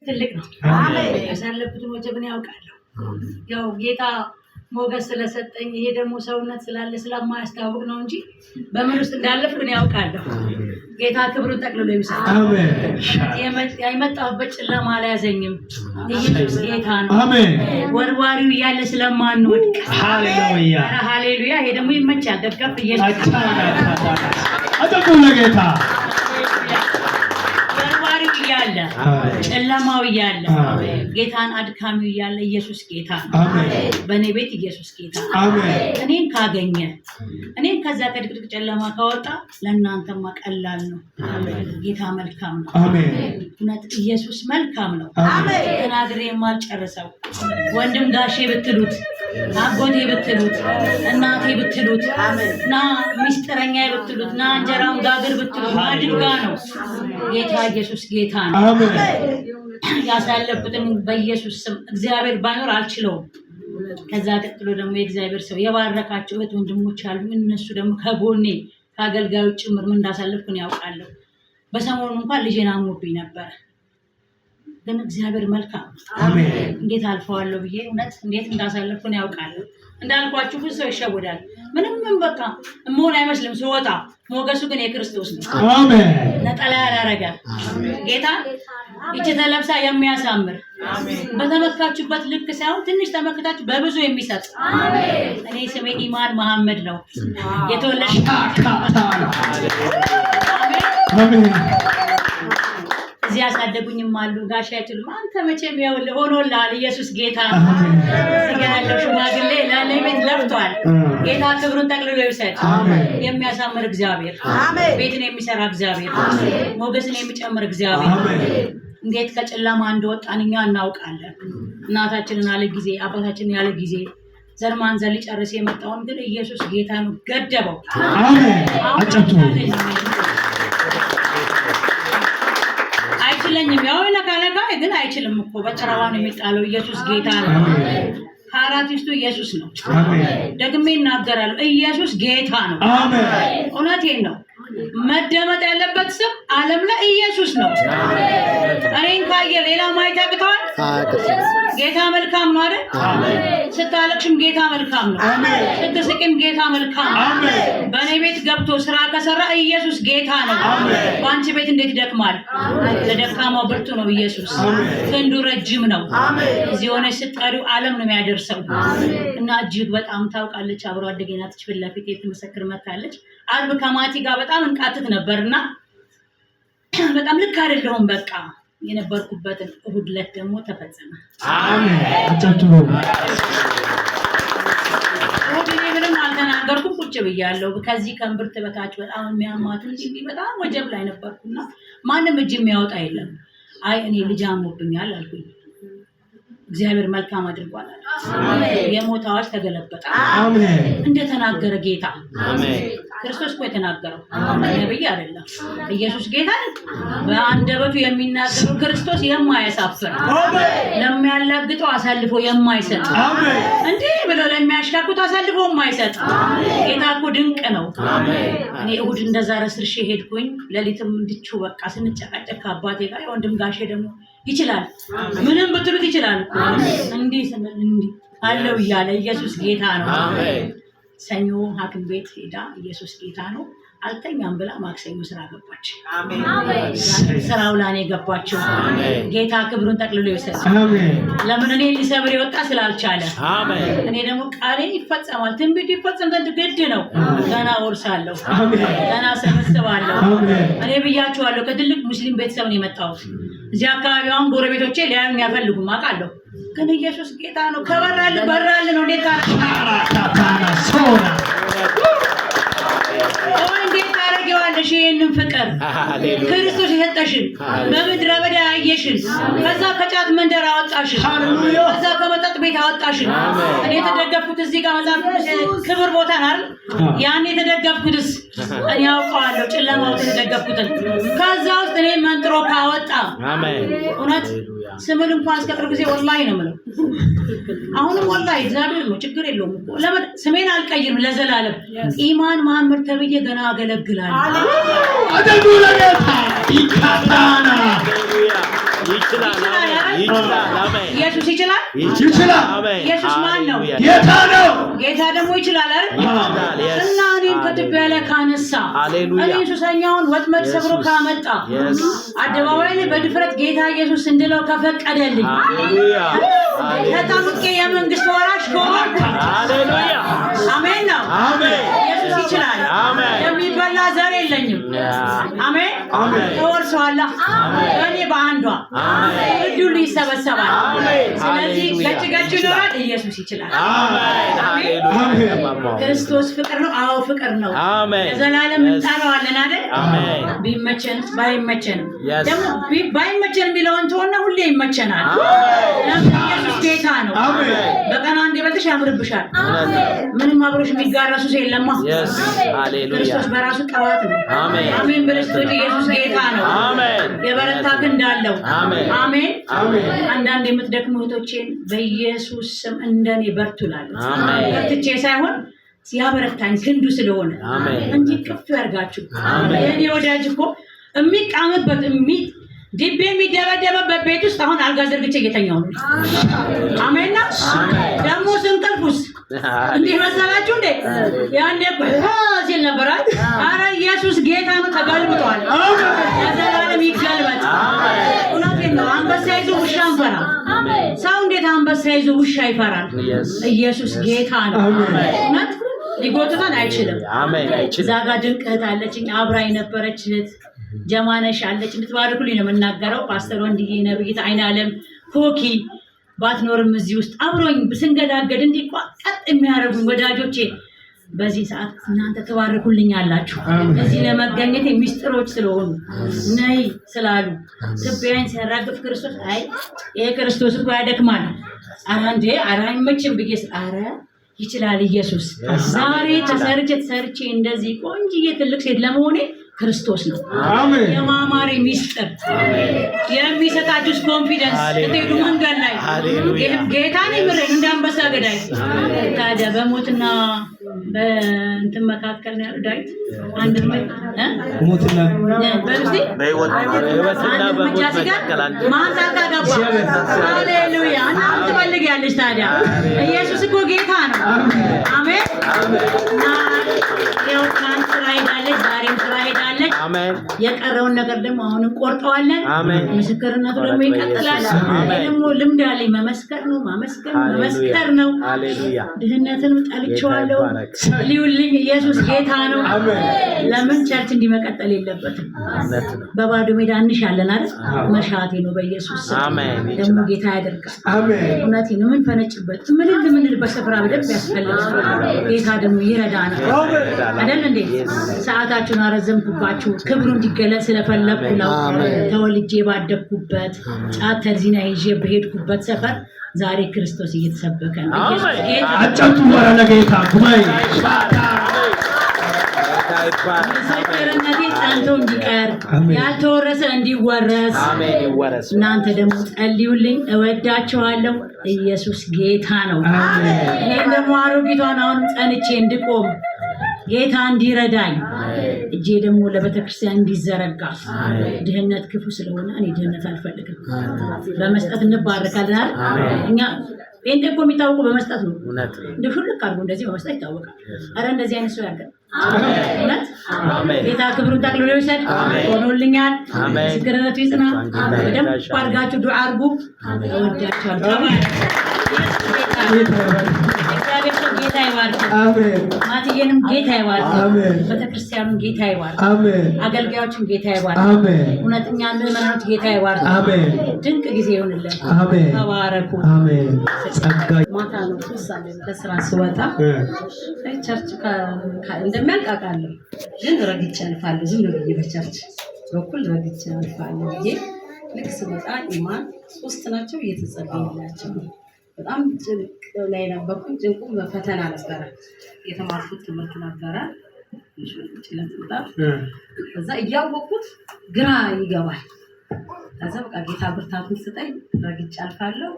ትልቅ ነው። ያሳለፍኩትን ወጀብን ያውቃለሁ። ያው ጌታ ሞገስ ስለሰጠኝ ይሄ ደግሞ ሰውነት ስላለ ስለማያስታውቅ ነው እንጂ በምን ውስጥ እንዳለፍኩ እኔ ያውቃለሁ። ጌታ ክብሩን ጠቅልሎ ይውሰድ። የመጣሁበት ጨለማ አልያዘኝም። ኢየሱስ ጌታ ነው። ወርዋሪው እያለ ስለማንወድቅ ሃሌሉያ ሃሌሉያ። ይሄ ደግሞ ይመቻል። ደገፍ ኢየሱስ አጠቁ ለጌታ እያለ ጨለማው እያለ ጌታን አድካሚው እያለ ኢየሱስ ጌታ ነው። በእኔ ቤት ኢየሱስ ጌታ ነው። እኔን ካገኘ እኔን ከዛ ከድቅድቅ ጨለማ ካወጣ ለእናንተማ ቀላል ነው። ጌታ መልካም ነው። እውነት ኢየሱስ መልካም ነው። ተናግሬ የማልጨርሰው ወንድም ጋሼ ብትሉት፣ አጎቴ ብትሉት፣ እናቴ ብትሉት፣ ና ሚስጥረኛ ብትሉት፣ ና እንጀራውን ጋግር ብትሉት ማድጋ ነው። ጌታ ኢየሱስ ጌታ ነው። ያሳለፉትን በኢየሱስ ስም እግዚአብሔር ባይኖር አልችለውም። ከዛ ቀጥሎ ደግሞ የእግዚአብሔር ሰው የባረካቸው እህት ወንድሞች አሉ። እነሱ ደግሞ ከጎኔ ከአገልጋዮች ጭምር ምን እንዳሳለፍኩ ያውቃለሁ። በሰሞኑ እንኳን ልጄን አሞብኝ ነበር፣ ግን እግዚአብሔር መልካም እንዴት አልፈዋለሁ ብዬ እውነት እንዴት እንዳሳለፍኩ ያውቃለሁ። እንዳልኳችሁ ብዙ ሰው ይሸወዳል። ምንም በቃ መሆን አይመስልም ስወጣ። ሞገሱ ግን የክርስቶስ ነው። አሜን። ነጠላ ያላረገ ጌታ እቺ ተለብሳ የሚያሳምር በተመካችሁበት ልክ ሳይሆን ትንሽ ተመክታችሁ በብዙ የሚሰጥ እኔ ስሜ ኢማን መሐመድ ነው። የተወለድኩት እዚህ ያሳደጉኝም አሉ። ጋሻ አይችሉም። አንተ መቼም ያውልህ ሆኖልሃል። ኢየሱስ ጌታ ነው። ያለው ሽማግሌ ለቤት ለፍቷል። ጌታ ክብሩን ጠቅልሎ ይውሰድ። የሚያሳምር እግዚአብሔር፣ ቤትን የሚሰራ እግዚአብሔር፣ ሞገስን የሚጨምር እግዚአብሔር እንዴት ከጨለማ እንደወጣን እኛ እናውቃለን። እናታችንን ያለ ጊዜ አባታችንን ያለ ጊዜ ዘር ማንዘር ሊጨርስ የመጣውን ግን ኢየሱስ ጌታ ነው ገደበው። አሜን። አይችልኝም። ያው ለካለካ ግን አይችልም እኮ በጨረባ ነው የሚጣለው። ኢየሱስ ጌታ ነው። ካራቲስቱ ኢየሱስ ነው። ደግሜ እናገራለሁ። ኢየሱስ ጌታ ነው። እውነቴን ነው። መደመጥ ያለበት ስም ዓለም ላይ ኢየሱስ ነው። እኔን ካየ ሌላ ማየት ያቅተዋል? ጌታ መልካም ነው አይደል? ስታለቅሽም ጌታ መልካም ነው። ስትስቂም ጌታ መልካም ነው። በእኔ ቤት ገብቶ ስራ ከሰራ ኢየሱስ ጌታ ነው። በአንቺ ቤት እንዴት ይደክማል? ለደካማው ብርቱ ነው ኢየሱስ። ክንዱ ረጅም ነው። እዚህ ሆነሽ ስትጠሪው ዓለም ነው የሚያደርሰው። እና እጅግ በጣም ታውቃለች። አብሮ አደጌ ናት። ፊት ለፊት የምትመሰክር መታለች። አርብ ከማቲ ጋር በጣም እንቃትት ነበርና በጣም ልክ አይደለሁም በቃ የነበርኩበትን እሁድ ዕለት ደግሞ ተፈጸመ። አሜን። አጫጭሩ እኔ ምንም አልተናገርኩም፣ ቁጭ ብያለሁ። ከዚህ ከእምብርት በታች በጣም የሚያማት ልጅ በጣም ወጀብ ላይ ነበርኩና ማንም እጅ የሚያወጣ የለም። አይ እኔ ልጅ አሞብኛል አልኩኝ። እግዚአብሔር መልካም አድርጓል። አሜን። የሞት አዋጅ ተገለበጠ። አሜን። እንደተናገረ ጌታ አሜን። ክርስቶስ እኮ የተናገረው ነብይ አይደለም። ኢየሱስ ጌታ ነው። በአንደበቱ የሚናገረው ክርስቶስ የማያሳፍር ለሚያላግጠው አሳልፎ የማይሰጥ እንዴ ብሎ ለሚያሽካኩት አሳልፎ የማይሰጥ ጌታ እኮ ድንቅ ነው። እኔ እሁድ እንደዛ ረስርሼ ሄድኩኝ። ሌሊትም እንድቹ በቃ ስንጨቃጨቅ አባቴ ጋር ወንድም ጋሼ ደግሞ ይችላል ምንም ብትሉት ይችላል እንዲህ ስንል እንዲህ አለው እያለ ኢየሱስ ጌታ ነው። ሰኞ ሐኪም ቤት ሄዳ ኢየሱስ ጌታ ነው አልተኛም ብላ ማክሰኞ ስራ ገባች። አሜን። ስራው ላይ ገባችው። ጌታ ክብሩን ጠቅልሎ ይወሰድ። አሜን። ለምን እኔ ሊሰብር ይወጣ ስላልቻለ። አሜን። እኔ ደግሞ ቃሌ ይፈጸማል፣ ትንቢት ይፈጸም ዘንድ ግድ ነው። ገና ወርሳለሁ። አሜን። ገና ሰበስባለሁ። አሜን። እኔ ብያችኋለሁ ከትልቅ ሙስሊም ቤተሰብ ነው የመጣሁት። እዚህ አካባቢውን ጎረቤቶቼ ሊያዩኝ አይፈልጉም አውቃለሁ። ግን ኢየሱስ ጌታ ነው። ከበራልን በራልን ነው። እንዴት ታረጊዋለሽ? ይሄንን ፍቅር ክርስቶስ የሰጠሽን በምድረ በዳ ያየሽን ከዛ ከጫት መንደር አወጣሽን ከዛ ከመጠጥ ቤት አወጣሽን። እኔ የተደገፍኩት እዚህ ጋር መጽሐፍ ክብር ቦታ አይደል? ያን የተደገፍኩትስ እኔ አውቀዋለሁ። ጨለማ ውስጥ የተደገፍኩትን ከዛ ውስጥ እኔ መንጥሮ ካወጣ እውነት ስምን እንኳን እስከ ቅርብ ጊዜ ወላሂ ነው የምለው። አሁንም ወላሂ እግዚአብሔር ነው፣ ችግር የለውም እኮ ለምን ስሜን አልቀይርም ለዘላለም። ኢማን መሐመድ ተብዬ ገና አገለግላለሁ። አደጉ ለጌታ ይካታና ኢየሱስ ይችላል። ኢየሱስ ማን ነው? ጌታ ነው። ጌታ ደግሞ ይችላል አይደል? እና እኔን ከትቢያ ላይ ካነሳ እኔን ሱሰኛውን ወጥመድ ሰብሮ ካመጣ አደባባይ ላይ በድፍረት ጌታ ኢየሱስ እንድለው ከፈቀደልኝ ተጣምቄ የመንግስት ወራሽ ከሆንኩ አሜን ነው። ኢየሱስ ይችላል። የሚበላ ዘር የለኝም። አሜን። እወርሰዋለሁ እኔ በአንዷ ትውልድ ሁሉ ይሰበሰባል። ስለዚህ ገጭ ገጭ ይኖራል። ኢየሱስ ይችላል። ክርስቶስ ፍቅር ነው። አዎ ፍቅር ነው። ለዘላለም እንጠራዋለን አይደል? ቢመቸን ባይመቸን ደግሞ ባይመቸን የሚለውን ተወና ሁሌ ይመቸናል። ኢየሱስ ጌታ ነው። በቀን አንዴ በልተሽ ያምርብሻል። ምንም አብሮሽ የሚጋራሱ የለማ። ክርስቶስ በራሱ ቅባት ነው። አሜን ብለሽ ኢየሱስ ጌታ ነው። የበረታ ክንድ አለው። አሜን። አንዳንድ የምትደክሙ እህቶቼን በኢየሱስ ስም እንደኔ በርቱ እላለሁ። በርትቼ ሳይሆን ሲያበረታኝ ክንዱ ስለሆነ እንጂ ቅፍ ያርጋችሁ። የኔ ወዳጅ እኮ የሚቃምበት ዲቤ የሚደበደበበት ቤት ውስጥ አሁን አልጋ ዘርግቼ እየተኛው ነው። አሜን ነው። ደግሞ ስንቀልፉስ እንዲህ መሰላችሁ እንዴ? ያኔ ሲል ነበራል። አረ ኢየሱስ ጌታ ነው። ተገልብጧል። ለዘላለም ይገልበጥ። እውነቴን ነው። አንበሳ ይዞ ውሻ አንፈራ። ሰው እንዴት አንበሳ ይዞ ውሻ ይፈራል? ኢየሱስ ጌታ ነው። እውነት ሊጎትተን አይችልም። እዛ ጋ ድንቅ እህት አለችኝ፣ አብራኝ ነበረች እህት ጀማነሽ አለች። እንድትባርኩልኝ ነው የምናገረው። ፓስተር ወንድዬ፣ ነብይት አይን አለም፣ ኮኪ ባትኖርም እዚህ ውስጥ አብሮኝ ስንገዳገድ እንዲቋጠጥ የሚያደርጉኝ ወዳጆቼ በዚህ ሰዓት እናንተ ተባርኩልኝ አላችሁ። እዚህ ለመገኘት ሚስጥሮች ስለሆኑ ነይ ስላሉ ትቢያን ሲያራግፍ ክርስቶስ አይ ይሄ ክርስቶስ እኮ ያደክማል። አረ እንዴ አረ አይመችም ብዬሽ አረ ይችላል ኢየሱስ። ዛሬ ተሰርቼ እንደዚህ ቆንጅዬ ትልቅ ሴት ለመሆኔ ክርስቶስ ነው። የማማሪ ሚስጥር የሚሰጣችሁ ኮንፊደንስ እቴዱ መንገድ ላይ ጌታ ነው ምረኝ እንዳንበሳ ገዳይ ታዲያ በሞትና በእንትን መካከል ነው ዳዊት አንድ ሞትና በህይወትና በመካከል ማንሳት ገባ። ሃሌሉያ። እናንተ ትፈልጊያለሽ ታዲያ ኢየሱስ እኮ ጌታ ነው። አሜን። ያው ትናንት ስራ ሄዳለች፣ ዛሬም ስራ ሄዳለች። የቀረውን ነገር ደግሞ አሁን እንቆርጠዋለን። ምስክርነቱ ደግሞ ይቀጥላል። ደግሞ ልምድ አለኝ። መመስከር ነው መመስከር ነው። ድህነትን ጠልቼዋለሁ። ሊውልኝ ኢየሱስ ጌታ ነው። ለምን ቸርች እንዲመቀጠል የለበትም። በባዶ ሜዳ እንሻለን አይደል? መሻቴ ነው በኢየሱስ ስም። ደግሞ ጌታ ያደርጋል። እውነቴን ምን ፈነጭበት ምንልበት ስፍራ በደንብ ያስፈልጋል። ጌታ ደግሞ ይረዳናል አይደል እንዴ? ሰዓታችሁን አረዘምኩባችሁ። ክብሩ እንዲገለጽ ስለፈለኩ ነው። ተወልጄ ባደግኩበት ጫት ተርዚና ይዤ በሄድኩበት ሰፈር ዛሬ ክርስቶስ እየተሰበከ ነው። አጨቱ ወራለ ጌታ ጉባኤ ምስክርነቴ ጸንቶ እንዲቀር ያልተወረሰ እንዲወረስ እናንተ ደግሞ ጸልዩልኝ። እወዳችኋለሁ። ኢየሱስ ጌታ ነው። እኔም ደግሞ አሮጊቷን አሁን ጸንቼ እንድቆም ጌታ እንዲረዳኝ እጄ ደግሞ ለቤተክርስቲያን እንዲዘረጋ። ድህነት ክፉ ስለሆነ እኔ ድህነት አልፈልግም። በመስጠት እንባረካለን አይደል? እኛ ጴንጤ እኮ የሚታወቁ በመስጠት ነው። እንደ ሁልክ አድርጎ እንደዚህ በመስጠት ይታወቃል። አረ እንደዚህ አይነት ሰው ያርገን። እውነት ጌታ ክብሩን ጠቅልሎ ይውሰድ። ሆኖልኛል። ምስክርነቱ ይጽና። በደንብ አድርጋችሁ ዱዓ አድርጉ። እወዳችኋለሁ። ጌታ ይባርክ። አሜን። ማትዬንም ጌታ ይባርክ። አሜን። ቤተክርስቲያኑን ጌታ ይባርክ። አሜን። አገልጋዮችን ጌታ ይባርክ። አሜን። እውነተኛ ምዕመናኖች ጌታ ይባርክ። አሜን። ድንቅ ጊዜ ይሁንልን። አሜን። ተባረኩ። አሜን። ጸጋ ማታ ነው ተሳለ ከስራ ስወጣ ቸርች እንደሚያልቃቃለሁ ግን ረግጬ አልፋለሁ። ዝም ብዬ በቸርች በኩል ረግጬ አልፋለሁ። ልክ ስመጣ ኢማን ሶስት ናቸው እየተጸለየላቸው ነው። በጣም ጭንቅ ላይ ነበርኩኝ። ጭንቁ በፈተና ነበረ። የተማርኩት ትምህርት ነበረ። ከዛ እያወቅኩት ግራ ይገባል። ከዛ በቃ ጌታ ብርታቱን ስጠኝ፣ ረግጬ አልፋለሁ፣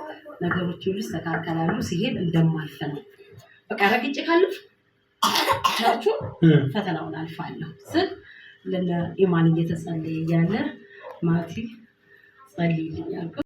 ነገሮች ሁሉ ይስተካከላሉ፣ ሲሄድ እንደማልፍ ነው። በቃ ረግጬ ካለፍ ቸርቹ ፈተናውን አልፋለሁ ስል ለኢማን እየተጸለየ እያለ ማቲ ጸልይልኝ አልኩት።